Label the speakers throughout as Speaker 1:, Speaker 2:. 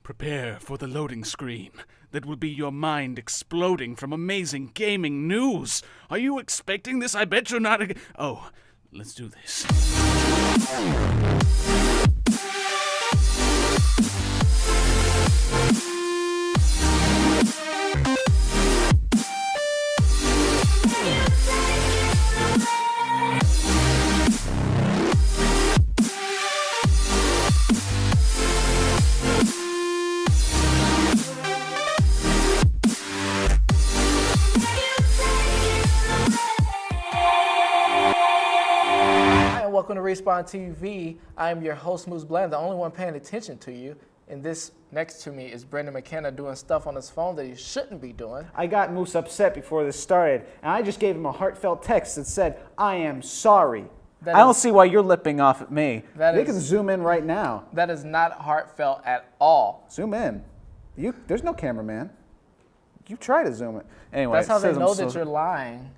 Speaker 1: Prepare for the loading screen that will be your mind exploding from amazing gaming news. Are you expecting this? I bet you're not. Oh, let's do this.
Speaker 2: Welcome to Respawn TV. I am your host, Moose Bland, the only one paying attention to you. And this next to me is Brendan McKenna doing stuff on his phone that he shouldn't be doing.
Speaker 3: I got Moose upset before this started, and I just gave him a heartfelt text that said, I am sorry. I don't see why you're lipping off at me. They can zoom in right now.
Speaker 2: That is not heartfelt at all.
Speaker 3: Zoom in. There's no cameraman. You try to zoom it. Anyway,
Speaker 2: that's how they know that you're lying.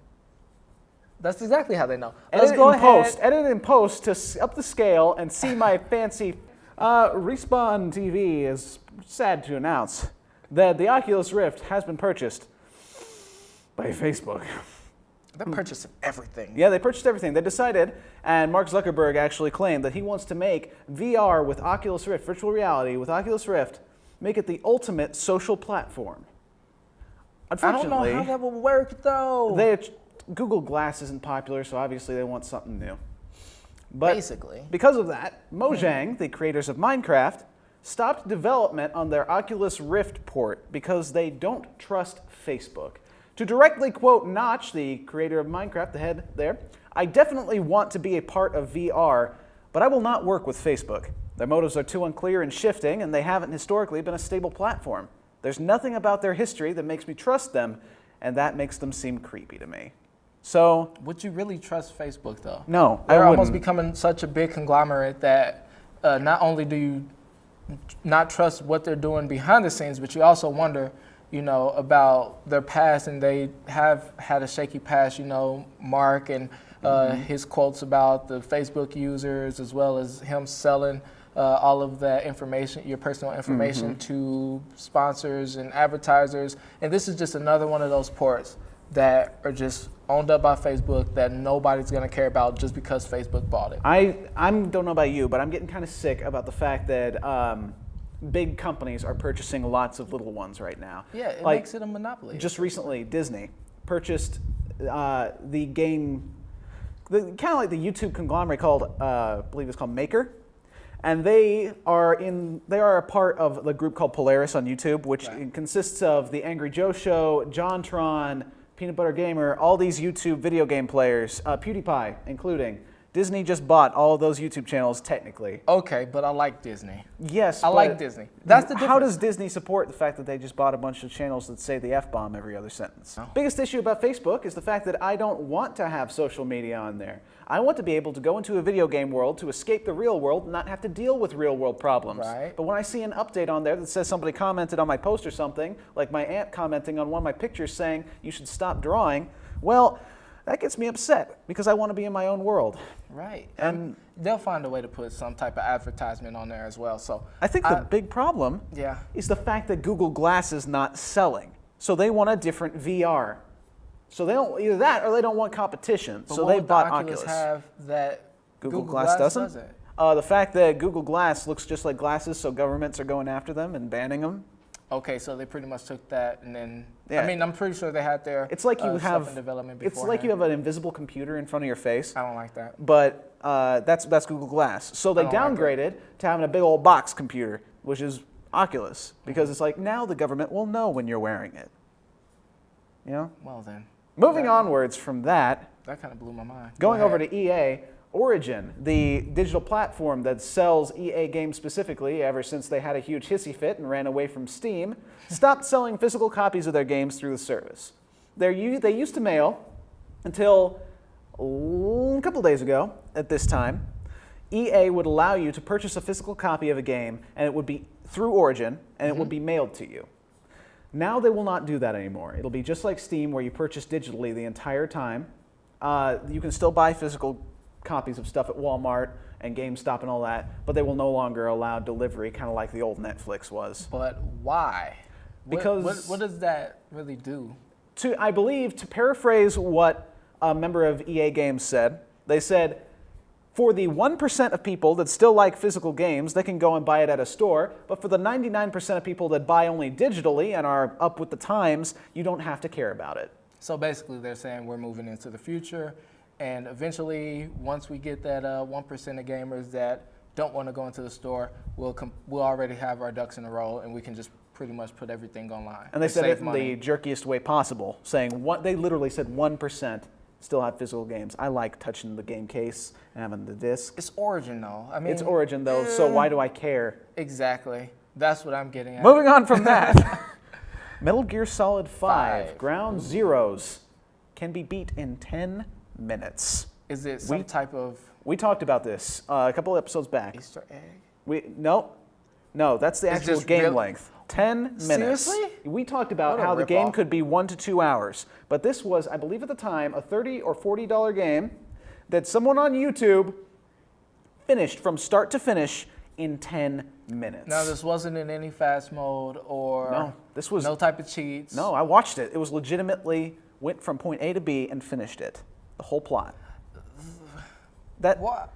Speaker 2: That's exactly how they know.
Speaker 3: Edit it in post to up the scale and see my fancy. Respawn TV is sad to announce that the Oculus Rift has been purchased by Facebook.
Speaker 2: They're purchasing everything.
Speaker 3: Yeah, they purchased everything. They decided, and Mark Zuckerberg actually claimed that he wants to make VR with Oculus Rift, virtual reality with Oculus Rift, make it the ultimate social platform. Unfortunately,
Speaker 2: I don't know how that will work, though.
Speaker 3: Google Glass isn't popular, so obviously they want something new. But
Speaker 2: basically,
Speaker 3: because of that, Mojang, the creators of Minecraft, stopped development on their Oculus Rift port because they don't trust Facebook. To directly quote Notch, the creator of Minecraft, the head there, I definitely want to be a part of VR, but I will not work with Facebook. Their motives are too unclear and shifting, and they haven't historically been a stable platform. There's nothing about their history that makes me trust them, and that makes them seem creepy to me. So,
Speaker 2: would you really trust Facebook, though?
Speaker 3: No,
Speaker 2: They're almost becoming such a big conglomerate that not only do you not trust what they're doing behind the scenes, but you also wonder, about their past, and they have had a shaky past. Mark and his quotes about the Facebook users, as well as him selling all of that information, your personal information, to sponsors and advertisers. And this is just another one of those ports that are just owned up by Facebook that nobody's going to care about just because Facebook bought it.
Speaker 3: I don't know about you, but I'm getting kind of sick about the fact that big companies are purchasing lots of little ones right now.
Speaker 2: Yeah, it makes it a monopoly.
Speaker 3: Just recently, Disney purchased the game, kind of like the YouTube conglomerate called, I believe it's called Maker. And they are a part of the group called Polaris on YouTube, which consists of the Angry Joe Show, JonTron, Peanut Butter Gamer, all these YouTube video game players, PewDiePie including. Disney just bought all of those YouTube channels technically.
Speaker 2: Okay, but I like Disney.
Speaker 3: Yes,
Speaker 2: I like Disney. That's the difference.
Speaker 3: How does Disney support the fact that they just bought a bunch of channels that say the F-bomb every other sentence? Oh. Biggest issue about Facebook is the fact that I don't want to have social media on there. I want to be able to go into a video game world to escape the real world and not have to deal with real world problems.
Speaker 2: Right.
Speaker 3: But when I see an update on there that says somebody commented on my post or something, like my aunt commenting on one of my pictures saying you should stop drawing, well, that gets me upset because I want to be in my own world.
Speaker 2: Right. And they'll find a way to put some type of advertisement on there as well. So
Speaker 3: I think the big problem is the fact that Google Glass is not selling. So they want a different VR. So they don't either that or they don't want competition.
Speaker 2: But
Speaker 3: so they bought
Speaker 2: Oculus
Speaker 3: Oculus.
Speaker 2: Have that
Speaker 3: Google Glass doesn't? The fact that Google Glass looks just like glasses, so governments are going after them and banning them.
Speaker 2: Okay, so they pretty much took that and then.
Speaker 3: Yeah.
Speaker 2: I mean, I'm pretty sure they had their.
Speaker 3: It's like you
Speaker 2: stuff in development beforehand.
Speaker 3: It's like you have an invisible computer in front of your face.
Speaker 2: I don't like that.
Speaker 3: But that's Google Glass. So they downgraded to having a big old box computer, which is Oculus, because it's like now the government will know when you're wearing it. You know.
Speaker 2: Well then.
Speaker 3: Moving onwards from that.
Speaker 2: That kind of blew my mind.
Speaker 3: Going over to EA. Origin, the digital platform that sells EA games specifically ever since they had a huge hissy fit and ran away from Steam, stopped selling physical copies of their games through the service. They used to mail until a couple days ago at this time. EA would allow you to purchase a physical copy of a game and it would be through Origin and it would be mailed to you. Now they will not do that anymore. It'll be just like Steam where you purchase digitally the entire time. You can still buy physical copies of stuff at Walmart and GameStop and all that, but they will no longer allow delivery, kind of like the old Netflix was.
Speaker 2: But why?
Speaker 3: Because-
Speaker 2: what does that really do?
Speaker 3: I believe, to paraphrase what a member of EA Games said, they said, for the 1% of people that still like physical games, they can go and buy it at a store, but for the 99% of people that buy only digitally and are up with the times, you don't have to care about it.
Speaker 2: So basically, they're saying we're moving into the future, and eventually, once we get that 1% of gamers that don't want to go into the store, we'll already have our ducks in a row, and we can just pretty much put everything online.
Speaker 3: And they said
Speaker 2: save
Speaker 3: it in
Speaker 2: money.
Speaker 3: the jerkiest way possible, saying they literally said 1% still have physical games. I like touching the game case and having the disc.
Speaker 2: It's Origin, though. I mean,
Speaker 3: It's Origin, though, so why do I care?
Speaker 2: exactly. That's what I'm getting at.
Speaker 3: Moving on from that, Metal Gear Solid 5
Speaker 2: Five.
Speaker 3: Ground Zeroes can be beat in 10 minutes.
Speaker 2: Is it some type of
Speaker 3: We talked about this a couple episodes back.
Speaker 2: Easter egg?
Speaker 3: No, that's the
Speaker 2: It's
Speaker 3: actual
Speaker 2: just
Speaker 3: game
Speaker 2: real-
Speaker 3: length. 10 minutes.
Speaker 2: Seriously?
Speaker 3: We talked about
Speaker 2: What a
Speaker 3: how the game
Speaker 2: ripoff.
Speaker 3: could be 1 to 2 hours, but this was, I believe at the time, a $30 or $40 game that someone on YouTube finished from start to finish in 10 minutes.
Speaker 2: No, this wasn't in any fast mode or
Speaker 3: No, this was-
Speaker 2: no type of cheats.
Speaker 3: No, I watched it. It was legitimately went from point A to B and finished it. The whole plot. That
Speaker 2: What?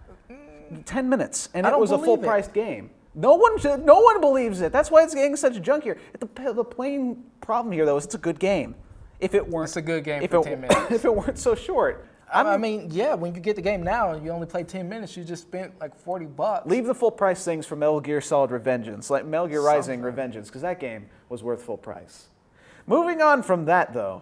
Speaker 3: 10 minutes, and
Speaker 2: I
Speaker 3: it
Speaker 2: don't
Speaker 3: was a
Speaker 2: believe it.
Speaker 3: full-priced game. No one believes it. That's why it's getting such junk here. The plain problem here, though, is it's a good game. If it weren't,
Speaker 2: It's a good game
Speaker 3: if
Speaker 2: for
Speaker 3: it,
Speaker 2: 10 minutes.
Speaker 3: If it weren't so short,
Speaker 2: I mean, yeah, when you get the game now and you only play 10 minutes, you just spent like $40.
Speaker 3: leave the full price things for Metal Gear Solid Revengeance, like Metal Gear Rising Revengeance, because that game was worth full price. Moving on from that, though,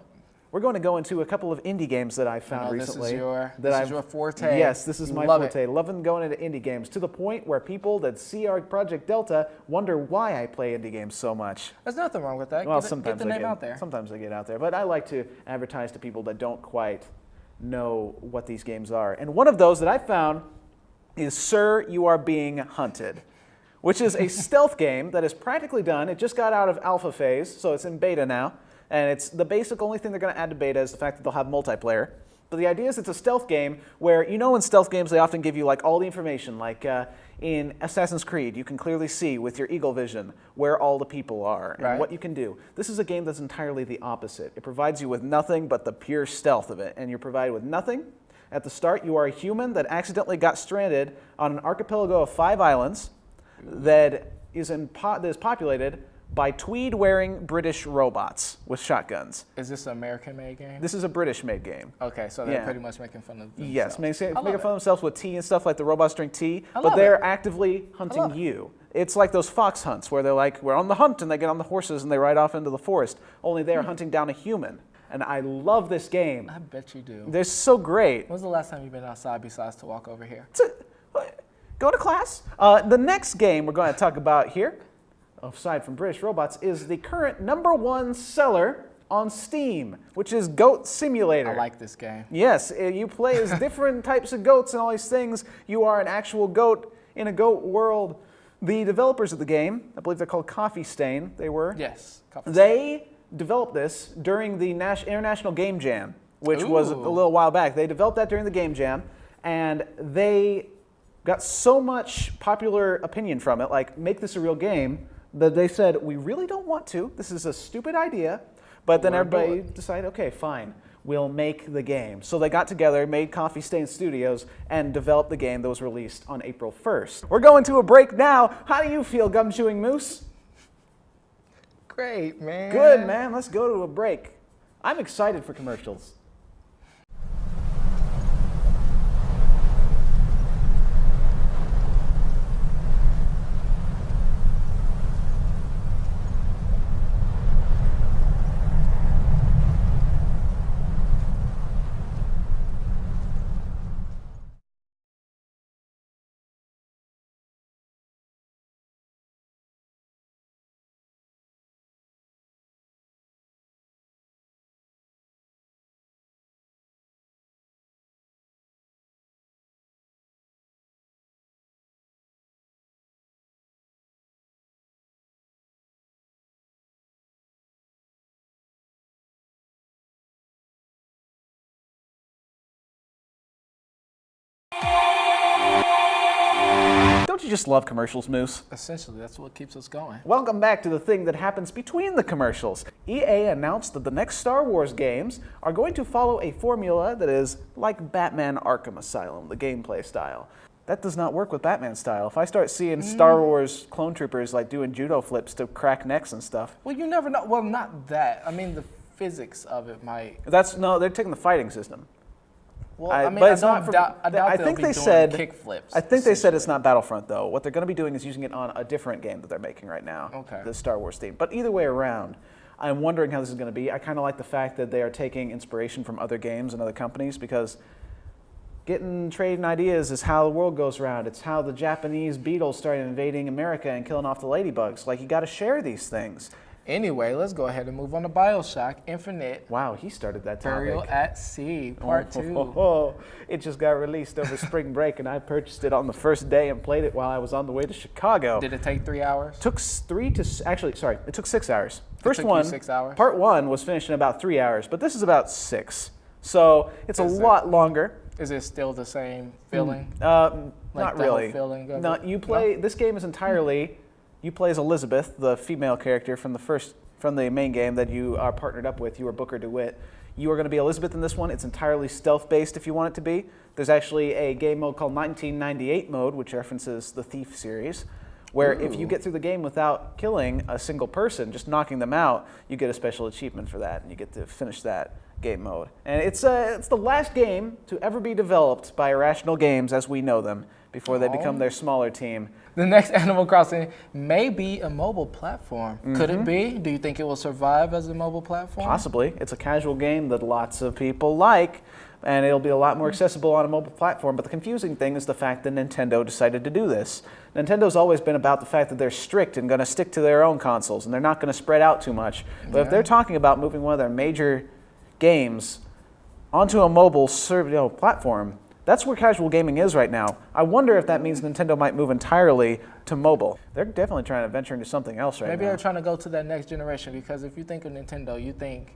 Speaker 3: we're going to go into a couple of indie games that I found recently.
Speaker 2: This is your forte.
Speaker 3: Yes, this is my
Speaker 2: Love it.
Speaker 3: forte. Loving going into indie games to the point where people that see our Project Delta wonder why I play indie games so much.
Speaker 2: There's nothing wrong with that.
Speaker 3: Well,
Speaker 2: Get the name out there.
Speaker 3: Sometimes I get out there, but I like to advertise to people that don't quite know what these games are. And one of those that I found is Sir, You Are Being Hunted, which is a stealth game that is practically done. It just got out of alpha phase, so it's in beta now. And it's the basic only thing they're going to add to beta is the fact that they'll have multiplayer. But the idea is it's a stealth game where, you know, in stealth games they often give you like all the information. Like in Assassin's Creed, you can clearly see with your eagle vision where all the people are and
Speaker 2: Right.
Speaker 3: what you can do. This is a game that's entirely the opposite. It provides you with nothing but the pure stealth of it. And you're provided with nothing. At the start, you are a human that accidentally got stranded on an archipelago of 5 islands that is populated by tweed-wearing British robots with shotguns.
Speaker 2: Is this an American-made game?
Speaker 3: This is a British-made game.
Speaker 2: Okay, so they're
Speaker 3: Yeah.
Speaker 2: pretty much making fun of themselves.
Speaker 3: Yes, making
Speaker 2: love
Speaker 3: fun
Speaker 2: it.
Speaker 3: of themselves with tea and stuff, like the robots drink tea,
Speaker 2: I
Speaker 3: but
Speaker 2: love
Speaker 3: they're
Speaker 2: it.
Speaker 3: actively hunting
Speaker 2: love it.
Speaker 3: you. It's like those fox hunts where they're like, we're on the hunt, and they get on the horses and they ride off into the forest, only they're hunting down a human. And I love this game.
Speaker 2: I bet you do.
Speaker 3: They're so great.
Speaker 2: When's the last time you've been outside besides to walk over here?
Speaker 3: Go to class. The next game we're going to talk about here, aside from British robots, is the current #1 seller on Steam, which is Goat Simulator.
Speaker 2: I like this game.
Speaker 3: Yes, you play as different types of goats and all these things. You are an actual goat in a goat world. The developers of the game, I believe they're called Coffee Stain, they were.
Speaker 2: Yes.
Speaker 3: They developed this during the International Game Jam, which was a
Speaker 2: Ooh.
Speaker 3: little while back. They developed that during the Game Jam, and they got so much popular opinion from it, like, make this a real game, that they said, we really don't want to. This is a stupid idea. But then
Speaker 2: We're gonna do
Speaker 3: everybody decided, okay, fine, we'll make the game. So they got together, made Coffee Stain Studios, and developed the game that was released on April 1st. We're going to a break now. How do you feel, Gum Chewing Moose?
Speaker 2: Great, man.
Speaker 3: Good, man. Let's go to a break. I'm excited for commercials. Don't you just love commercials, Moose?
Speaker 2: Essentially, that's what keeps us going.
Speaker 3: Welcome back to the thing that happens between the commercials. EA announced that the next Star Wars games are going to follow a formula that is like Batman Arkham Asylum, the gameplay style. That does not work with Batman style. If I start seeing Star Wars clone troopers like doing judo flips to crack necks and stuff,
Speaker 2: Well, you never know. Well, not that. I mean, the physics of it might.
Speaker 3: they're taking the fighting system.
Speaker 2: Well, I mean,
Speaker 3: but
Speaker 2: I
Speaker 3: it's not
Speaker 2: don't doubt. I doubt
Speaker 3: I
Speaker 2: they'll
Speaker 3: think
Speaker 2: be
Speaker 3: they
Speaker 2: doing
Speaker 3: said
Speaker 2: kick flips.
Speaker 3: I think they said it's
Speaker 2: essentially.
Speaker 3: not Battlefront though. What they're going to be doing is using it on a different game that they're making right now.
Speaker 2: Okay.
Speaker 3: The Star Wars theme. But either way around, I'm wondering how this is going to be. I kind of like the fact that they are taking inspiration from other games and other companies because trading ideas is how the world goes around. It's how the Japanese beetles started invading America and killing off the ladybugs. Like, you got to share these things.
Speaker 2: Anyway, let's go ahead and move on to BioShock Infinite.
Speaker 3: Wow, he started that topic.
Speaker 2: Burial at Sea, Part 2.
Speaker 3: It just got released over spring break, and I purchased it on the first day and played it while I was on the way to Chicago.
Speaker 2: Did it take 3 hours?
Speaker 3: It took it took 6 hours. First
Speaker 2: took you
Speaker 3: one,
Speaker 2: 6 hours?
Speaker 3: Part 1 was finished in about 3 hours, but this is about 6. So it's a lot longer.
Speaker 2: Is it still the same feeling?
Speaker 3: Not
Speaker 2: the whole
Speaker 3: really.
Speaker 2: feeling of
Speaker 3: No,
Speaker 2: it?
Speaker 3: you play. This game is entirely. You play as Elizabeth, the female character from the main game that you are partnered up with. You are Booker DeWitt. You are going to be Elizabeth in this one. It's entirely stealth-based if you want it to be. There's actually a game mode called 1998 mode, which references the Thief series, where if you get through the game without killing a single person, just knocking them out, you get a special achievement for that, and you get to finish that game mode. And it's the last game to ever be developed by Irrational Games as we know them, before they become their smaller team.
Speaker 2: The next Animal Crossing may be a mobile platform. Could it be? Do you think it will survive as a mobile platform?
Speaker 3: Possibly. It's a casual game that lots of people like, and it'll be a lot more accessible on a mobile platform. But the confusing thing is the fact that Nintendo decided to do this. Nintendo's always been about the fact that they're strict and going to stick to their own consoles, and they're not going to spread out too much. But if they're talking about moving one of their major games onto a mobile platform, that's where casual gaming is right now. I wonder if that means Nintendo might move entirely to mobile. They're definitely trying to venture into something else right
Speaker 2: Maybe
Speaker 3: now.
Speaker 2: they're trying to go to that next generation because if you think of Nintendo, you think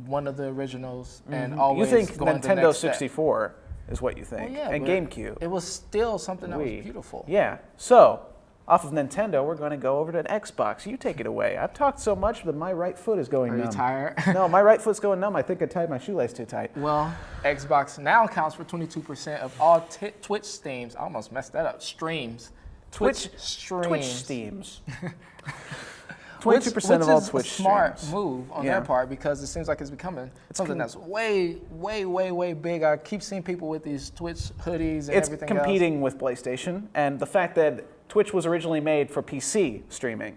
Speaker 2: one of the originals and
Speaker 3: You
Speaker 2: always
Speaker 3: think
Speaker 2: going the
Speaker 3: Nintendo
Speaker 2: next step.
Speaker 3: 64 is what you think,
Speaker 2: Well, yeah,
Speaker 3: and
Speaker 2: but
Speaker 3: GameCube.
Speaker 2: It was still something that was
Speaker 3: Wii.
Speaker 2: beautiful.
Speaker 3: Yeah. So, off of Nintendo, we're going to go over to Xbox. You take it away. I've talked so much that my right foot is going
Speaker 2: Are
Speaker 3: numb.
Speaker 2: you tired?
Speaker 3: No, my right foot's going numb. I think I tied my shoelace too tight.
Speaker 2: Well, Xbox now accounts for 22% of all Twitch streams. I almost messed that up. Streams. Twitch streams.
Speaker 3: Twitch steams. 22%
Speaker 2: Which
Speaker 3: of all
Speaker 2: is
Speaker 3: Twitch
Speaker 2: a smart
Speaker 3: streams.
Speaker 2: move on
Speaker 3: Yeah.
Speaker 2: their part because it seems like it's becoming something that's way, way, way, way big. I keep seeing people with these Twitch hoodies and
Speaker 3: It's
Speaker 2: everything
Speaker 3: competing with PlayStation, and the fact that Twitch was originally made for PC streaming.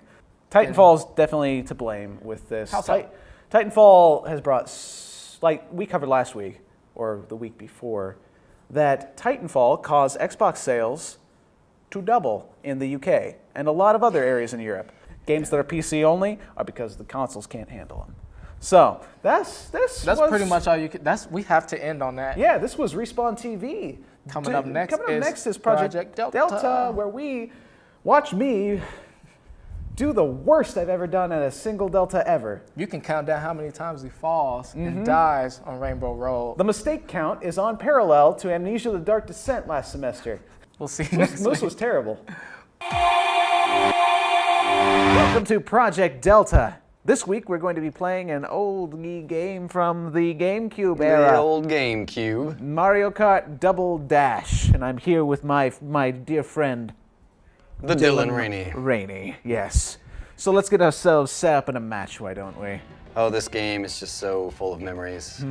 Speaker 3: Titanfall's definitely to blame with this.
Speaker 2: How so?
Speaker 3: Titanfall has brought, like we covered last week, or the week before, that Titanfall caused Xbox sales to double in the UK and a lot of other areas in Europe. Games that are PC only are because the consoles can't handle them. So that's
Speaker 2: pretty much all you can. We have to end on that.
Speaker 3: Yeah, this was Respawn TV.
Speaker 2: Coming up next
Speaker 3: is Project Delta, where we watch me do the worst I've ever done at a single Delta ever.
Speaker 2: You can count down how many times he falls and dies on Rainbow Road.
Speaker 3: The mistake count is on parallel to Amnesia: The Dark Descent last semester.
Speaker 2: We'll see you next
Speaker 3: Moose
Speaker 2: week.
Speaker 3: was terrible. Welcome to Project Delta. This week we're going to be playing an old game from the GameCube era.
Speaker 4: The old GameCube.
Speaker 3: Mario Kart Double Dash. And I'm here with my dear friend,
Speaker 4: The Dylan Rainey.
Speaker 3: Rainey, yes. So let's get ourselves set up in a match, why don't we?
Speaker 4: Oh, this game is just so full of memories.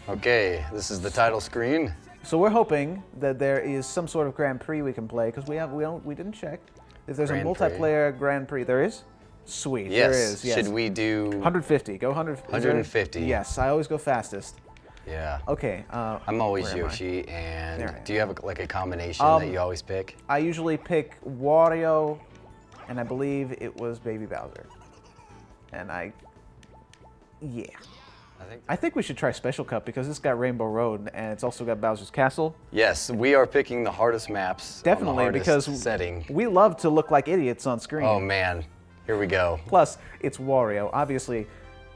Speaker 4: Okay, this is the title screen.
Speaker 3: So we're hoping that there is some sort of Grand Prix we can play, because we didn't check. If there's
Speaker 4: Grand
Speaker 3: a multiplayer Grand Prix, there is? Sweet,
Speaker 4: Yes.
Speaker 3: there is, yes.
Speaker 4: Should we do
Speaker 3: 150, go 100.
Speaker 4: 150?
Speaker 3: Yes, I always go fastest.
Speaker 4: Yeah.
Speaker 3: Okay.
Speaker 4: I'm always
Speaker 3: where am I?
Speaker 4: Yoshi, and
Speaker 3: There I
Speaker 4: do you have a combination that you always pick?
Speaker 3: I usually pick Wario, and I believe it was Baby Bowser. And yeah. I think we should try Special Cup because it's got Rainbow Road and it's also got Bowser's Castle.
Speaker 4: Yes, we are picking the hardest maps.
Speaker 3: Definitely,
Speaker 4: on the hardest
Speaker 3: because
Speaker 4: setting.
Speaker 3: we love to look like idiots on screen.
Speaker 4: Oh man, here we go.
Speaker 3: Plus, it's Wario. Obviously,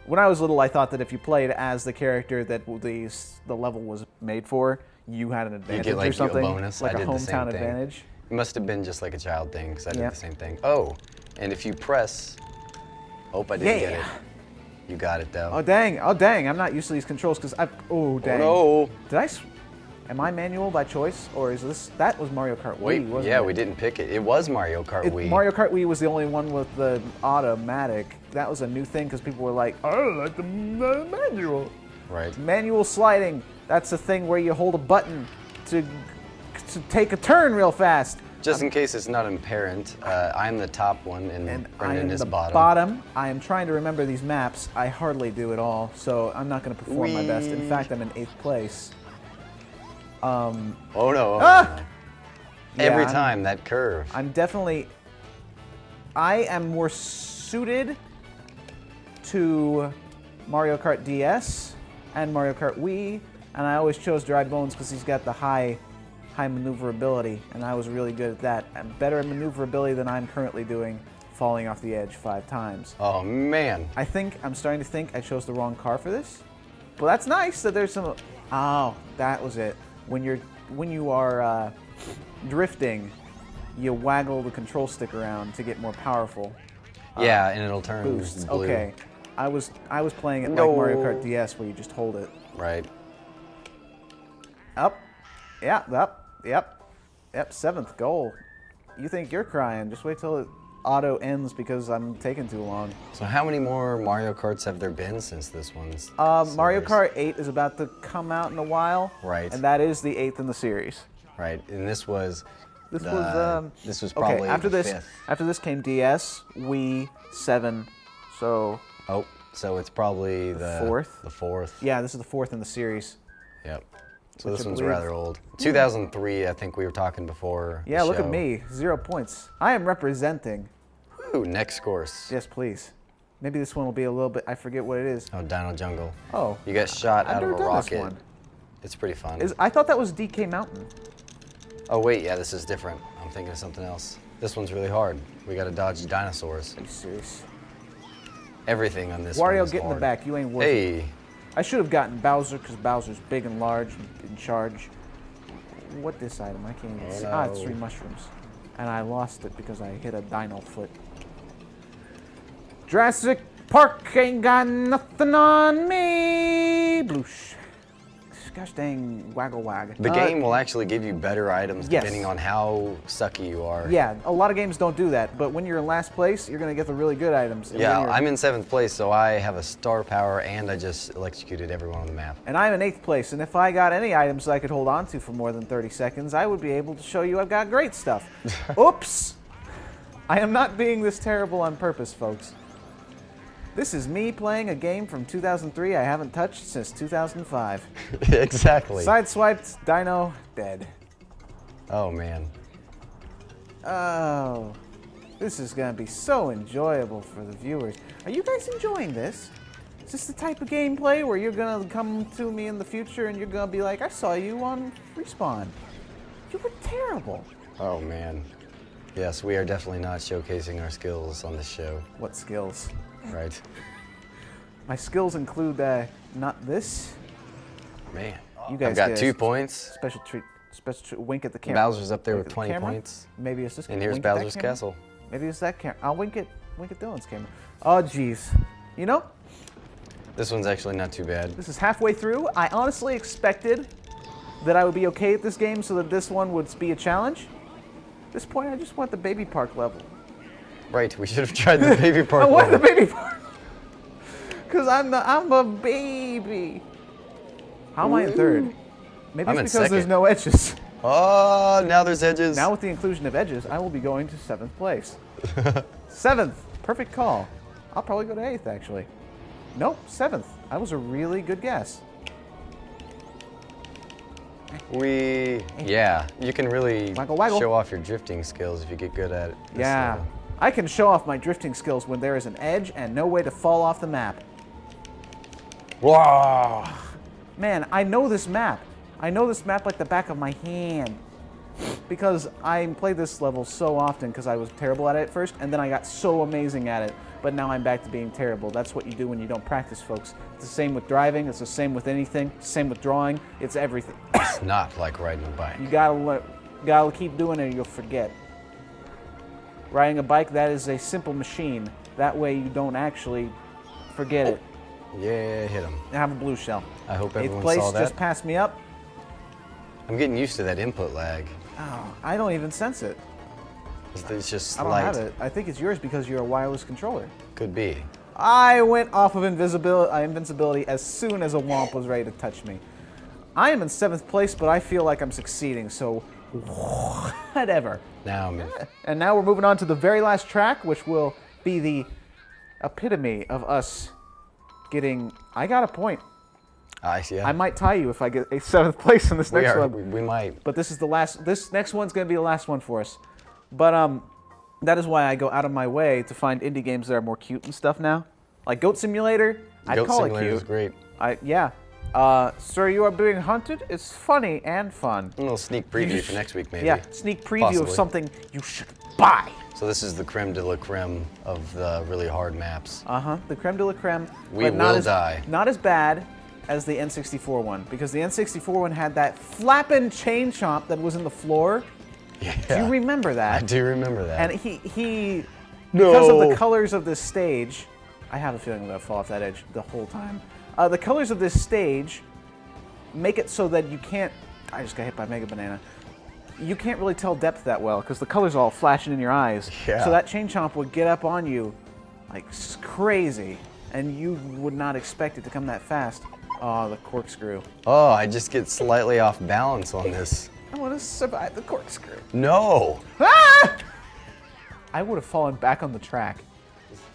Speaker 3: when I was little, I thought that if you played as the character that the level was made for, you had an advantage
Speaker 4: get, like,
Speaker 3: or
Speaker 4: a
Speaker 3: bonus,
Speaker 4: bonus.
Speaker 3: like
Speaker 4: I
Speaker 3: a
Speaker 4: did the same
Speaker 3: hometown
Speaker 4: thing.
Speaker 3: advantage.
Speaker 4: It must have been just like a child thing, because I did
Speaker 3: Yeah.
Speaker 4: the same thing. Oh, and if you press... Oh, I didn't get
Speaker 3: Yeah.
Speaker 4: it. You got it, though.
Speaker 3: Oh, dang. Oh, dang. I'm not used to these controls because I've... Oh, dang.
Speaker 4: Oh, no.
Speaker 3: Did I... Am I manual by choice? Or is this... That was Mario Kart
Speaker 4: Wait,
Speaker 3: Wii, wasn't
Speaker 4: yeah,
Speaker 3: it?
Speaker 4: we didn't pick it. It was Mario Kart Wii.
Speaker 3: Mario Kart Wii was the only one with the automatic. That was a new thing because people were like, I like the manual.
Speaker 4: Right.
Speaker 3: Manual sliding. That's a thing where you hold a button to take a turn real fast.
Speaker 4: Just in case it's not apparent, I'm the top one, and
Speaker 3: And I
Speaker 4: Brendan
Speaker 3: am
Speaker 4: is
Speaker 3: the
Speaker 4: bottom.
Speaker 3: I am trying to remember these maps. I hardly do at all, so I'm not going to perform my best. In
Speaker 4: Whee!
Speaker 3: fact, I'm in 8th place.
Speaker 4: Oh, no.
Speaker 3: Ah!
Speaker 4: Every
Speaker 3: Yeah,
Speaker 4: time, that curve.
Speaker 3: I'm definitely... I am more suited to Mario Kart DS and Mario Kart Wii, and I always chose Dry Bones because he's got the high maneuverability, and I was really good at that. I'm better at maneuverability than I'm currently doing, falling off the edge 5 times.
Speaker 4: Oh, man.
Speaker 3: I'm starting to think I chose the wrong car for this, but that's nice that there's some. Oh, that was it. When you are drifting, you waggle the control stick around to get more powerful.
Speaker 4: Yeah, and it'll turn
Speaker 3: Boosts.
Speaker 4: blue.
Speaker 3: Okay, I was playing it
Speaker 4: No.
Speaker 3: like Mario Kart DS, where you just hold it.
Speaker 4: Right.
Speaker 3: Up, yeah, up, yep, 7th goal. You think you're crying? Just wait till it auto ends because I'm taking too long.
Speaker 4: So how many more Mario Karts have there been since this one's?
Speaker 3: Mario
Speaker 4: series?
Speaker 3: Kart 8 is about to come out in a while.
Speaker 4: Right.
Speaker 3: And that is the 8th in the series.
Speaker 4: Right, and this was.
Speaker 3: This
Speaker 4: This was probably
Speaker 3: okay. After
Speaker 4: the
Speaker 3: this,
Speaker 4: 5th.
Speaker 3: after this came DS, Wii, 7. So
Speaker 4: Oh, so it's probably the
Speaker 3: 4th?
Speaker 4: The 4th.
Speaker 3: yeah, this is the 4th in the series.
Speaker 4: Yep. So
Speaker 3: Which
Speaker 4: this
Speaker 3: I
Speaker 4: one's
Speaker 3: believe-
Speaker 4: rather old. 2003, I think we were talking before.
Speaker 3: Yeah,
Speaker 4: the
Speaker 3: look at
Speaker 4: show.
Speaker 3: me, 0 points. I am representing.
Speaker 4: Ooh, next course.
Speaker 3: Yes, please. Maybe this one will be a little bit. I forget what it is.
Speaker 4: Oh, Dino Jungle.
Speaker 3: Oh,
Speaker 4: You get shot
Speaker 3: I've
Speaker 4: out of
Speaker 3: never
Speaker 4: a
Speaker 3: done
Speaker 4: rocket.
Speaker 3: this one.
Speaker 4: It's pretty fun.
Speaker 3: I thought that was DK Mountain.
Speaker 4: Oh wait, yeah, this is different. I'm thinking of something else. This one's really hard. We gotta dodge dinosaurs.
Speaker 3: Are you serious?
Speaker 4: Everything on this one
Speaker 3: Wario,
Speaker 4: is
Speaker 3: get in the
Speaker 4: hard.
Speaker 3: back. You ain't worth it.
Speaker 4: Hey,
Speaker 3: I should have gotten Bowser because Bowser's big and large and in charge. What this item? I can't even see. Ah, it's
Speaker 4: no.
Speaker 3: 3 mushrooms. And I lost it because I hit a dino foot. Jurassic Park ain't got nothing on me. Bloosh. Gosh dang, waggle wag.
Speaker 4: the game will actually give you better items
Speaker 3: yes.
Speaker 4: depending on how sucky you are.
Speaker 3: Yeah, a lot of games don't do that, but when you're in last place, you're gonna get the really good items. And
Speaker 4: Yeah,
Speaker 3: when you're-
Speaker 4: I'm in 7th place, so I have a star power and I just electrocuted everyone on the map.
Speaker 3: And I'm in 8th place, and if I got any items that I could hold on to for more than 30 seconds, I would be able to show you I've got great stuff. Oops! I am not being this terrible on purpose, folks. This is me playing a game from 2003 I haven't touched since 2005.
Speaker 4: Exactly.
Speaker 3: Sideswiped, Dino, dead.
Speaker 4: Oh man.
Speaker 3: Oh, this is gonna be so enjoyable for the viewers. Are you guys enjoying this? Is this the type of gameplay where you're gonna come to me in the future and you're gonna be like, I saw you on Respawn. You were terrible.
Speaker 4: Oh man. Yes, we are definitely not showcasing our skills on this show,
Speaker 3: What skills?
Speaker 4: right?
Speaker 3: My skills include not this.
Speaker 4: Man.
Speaker 3: You guys
Speaker 4: I've got
Speaker 3: get a
Speaker 4: 2 points.
Speaker 3: Special treat. Wink at the camera.
Speaker 4: Bowser's up there
Speaker 3: Wink
Speaker 4: with
Speaker 3: at the
Speaker 4: 20
Speaker 3: camera.
Speaker 4: points.
Speaker 3: Maybe it's this.
Speaker 4: And here's
Speaker 3: wink at that
Speaker 4: Bowser's
Speaker 3: camera.
Speaker 4: Castle.
Speaker 3: Maybe it's that camera. I'll wink at Dylan's camera. Oh, jeez. You know,
Speaker 4: This one's actually not too bad.
Speaker 3: this is halfway through. I honestly expected that I would be okay at this game so that this one would be a challenge. At this point, I just want the baby park level.
Speaker 4: Right, we should have tried the baby park.
Speaker 3: I want the
Speaker 4: level.
Speaker 3: baby park. Because I'm a baby. How am I in 3rd? Maybe
Speaker 4: I'm
Speaker 3: it's
Speaker 4: in
Speaker 3: because there's
Speaker 4: 2nd.
Speaker 3: no edges.
Speaker 4: Oh, now there's edges.
Speaker 3: Now with the inclusion of edges, I will be going to 7th place. 7th, perfect call. I'll probably go to 8th actually. Nope, 7th. That was a really good guess.
Speaker 4: Yeah, you can really
Speaker 3: Waggle, waggle.
Speaker 4: show off your drifting skills if you get good at it. this
Speaker 3: Yeah,
Speaker 4: level.
Speaker 3: I can show off my drifting skills when there is an edge and no way to fall off the map.
Speaker 4: Wow.
Speaker 3: Man, I know this map. I know this map like the back of my hand. Because I played this level so often because I was terrible at it at first, and then I got so amazing at it. But now I'm back to being terrible. That's what you do when you don't practice, folks. It's the same with driving. It's the same with anything. Same with drawing. It's everything.
Speaker 4: It's not like riding a bike.
Speaker 3: You gotta learn. Gotta keep doing it or you'll forget. Riding a bike, that is a simple machine. That way you don't actually forget it.
Speaker 4: Yeah, hit him.
Speaker 3: I have a blue shell.
Speaker 4: I hope
Speaker 3: Eighth
Speaker 4: everyone
Speaker 3: place
Speaker 4: saw that.
Speaker 3: just passed me up.
Speaker 4: I'm getting used to that input lag.
Speaker 3: Oh, I don't even sense it.
Speaker 4: It's just
Speaker 3: I don't
Speaker 4: light.
Speaker 3: have it. I think it's yours because you're a wireless controller.
Speaker 4: Could be.
Speaker 3: I went off of invincibility as soon as a womp was ready to touch me. I am in 7th place, but I feel like I'm succeeding, so whatever.
Speaker 4: Now I'm in.
Speaker 3: And now we're moving on to the very last track, which will be the epitome of us getting... I got a point.
Speaker 4: I see.
Speaker 3: I might tie you if I get a 7th place in this next one.
Speaker 4: We might.
Speaker 3: But this is the last. This next one's going to be the last one for us. But that is why I go out of my way to find indie games that are more cute and stuff now. Like Goat Simulator, I'd
Speaker 4: Goat
Speaker 3: call
Speaker 4: Simulator
Speaker 3: it cute.
Speaker 4: is great.
Speaker 3: Yeah. Sir, you are being hunted. It's funny and fun.
Speaker 4: A little sneak preview for next week, maybe.
Speaker 3: Yeah, sneak preview of
Speaker 4: Possibly.
Speaker 3: something you should buy.
Speaker 4: So this is the creme de la creme of the really hard maps.
Speaker 3: The creme de la creme.
Speaker 4: We
Speaker 3: but not
Speaker 4: will
Speaker 3: as,
Speaker 4: die.
Speaker 3: Not as bad as the N64 one, because the N64 one had that flapping chain chomp that was in the floor.
Speaker 4: Yeah.
Speaker 3: Do you remember that?
Speaker 4: I do remember that.
Speaker 3: And he
Speaker 4: No.
Speaker 3: because of the colors of this stage, I have a feeling I'm gonna fall off that edge the whole time. The colors of this stage make it so that you can't. I just got hit by Mega Banana. You can't really tell depth that well because the colors are all flashing in your eyes.
Speaker 4: Yeah.
Speaker 3: So that chain chomp would get up on you like crazy, and you would not expect it to come that fast. Oh, the corkscrew.
Speaker 4: Oh, I just get slightly off balance on this.
Speaker 3: I want to survive the corkscrew.
Speaker 4: No.
Speaker 3: Ah! I would have fallen back on the track.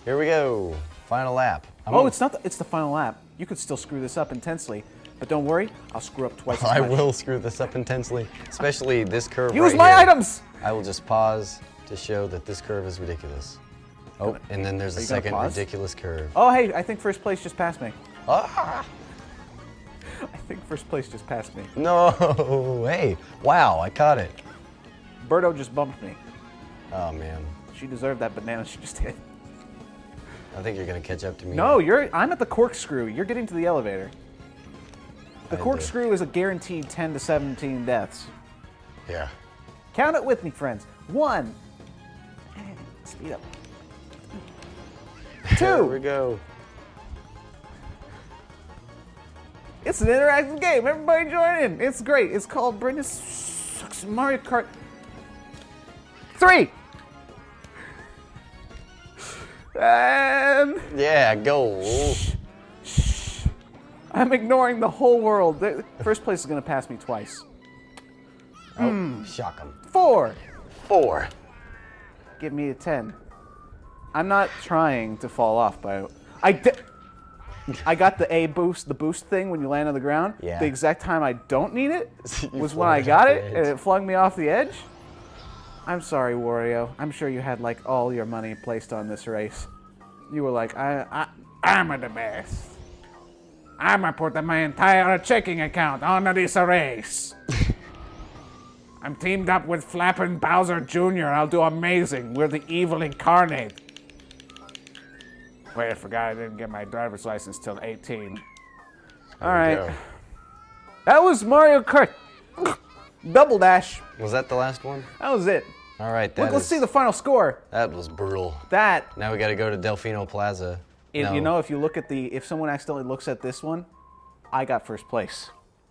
Speaker 4: Here we go. Final lap.
Speaker 3: It's not. It's the final lap. You could still screw this up intensely, but don't worry. I'll screw up twice as
Speaker 4: I
Speaker 3: much.
Speaker 4: will screw this up intensely, especially this curve
Speaker 3: Use
Speaker 4: right
Speaker 3: my
Speaker 4: here.
Speaker 3: items.
Speaker 4: I will just pause to show that this curve is ridiculous. Oh, and then there's a
Speaker 3: you gonna
Speaker 4: second
Speaker 3: pause?
Speaker 4: ridiculous curve.
Speaker 3: Oh, hey, I think first place just passed me.
Speaker 4: Ah!
Speaker 3: I think first place just passed me.
Speaker 4: No! Hey! Wow! I caught it.
Speaker 3: Birdo just bumped me.
Speaker 4: Oh man!
Speaker 3: She deserved that banana she just hit.
Speaker 4: I think you're gonna catch up to me.
Speaker 3: No, I'm at the corkscrew. You're getting to the elevator. The corkscrew is a guaranteed 10 to 17 deaths.
Speaker 4: Yeah.
Speaker 3: Count it with me, friends. 1. Speed up.
Speaker 4: Here we
Speaker 3: 2.
Speaker 4: go.
Speaker 3: It's an interactive game. Everybody join in. It's great. It's called Brendan Sucks Mario Kart 3. And
Speaker 4: Yeah, go.
Speaker 3: I'm ignoring the whole world. First place is going to pass me twice.
Speaker 4: Oh, shock 'em.
Speaker 3: 4.
Speaker 4: 4.
Speaker 3: Give me a 10. I'm not trying to fall off by... I got the A boost, the boost thing when you land on the ground.
Speaker 4: Yeah.
Speaker 3: The exact time I don't need it
Speaker 4: You
Speaker 3: was
Speaker 4: flung
Speaker 3: when I
Speaker 4: it
Speaker 3: got
Speaker 4: off
Speaker 3: it,
Speaker 4: the
Speaker 3: and
Speaker 4: edge.
Speaker 3: it flung me off the edge. I'm sorry, Wario. I'm sure you had like all your money placed on this race. You were like, I'm the best. I'm gonna put my entire checking account on this race. I'm teamed up with Flappin' Bowser Jr. I'll do amazing. We're the evil incarnate. Wait, I forgot I didn't get my driver's license till 18. All right.
Speaker 4: Go.
Speaker 3: That was Mario Kart Double Dash.
Speaker 4: Was that the last one?
Speaker 3: That was it.
Speaker 4: All right.
Speaker 3: Let's see the final score.
Speaker 4: That was brutal.
Speaker 3: That,
Speaker 4: Now we got to go to Delfino Plaza. No.
Speaker 3: you know, if you look at if someone accidentally looks at this one, I got first place.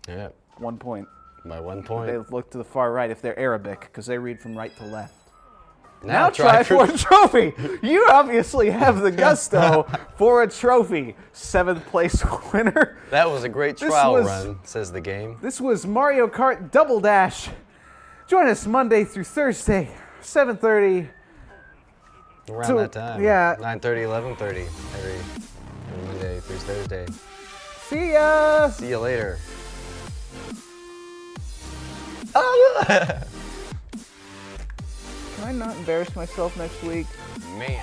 Speaker 4: Yeah.
Speaker 3: 1 point.
Speaker 4: By 1 point.
Speaker 3: They look to the far right if they're Arabic, because they read from right to left.
Speaker 4: Now
Speaker 3: Try for a trophy. You obviously have the gusto for a trophy. 7th place winner.
Speaker 4: That was a great
Speaker 3: This
Speaker 4: trial
Speaker 3: was-
Speaker 4: run, says the game.
Speaker 3: This was Mario Kart Double Dash. Join us Monday through Thursday, 7:30.
Speaker 4: Around that time.
Speaker 3: yeah.
Speaker 4: 9:30, 11:30 every Monday through Thursday.
Speaker 3: See ya.
Speaker 4: See you later.
Speaker 3: Can I not embarrass myself next week?
Speaker 4: Man.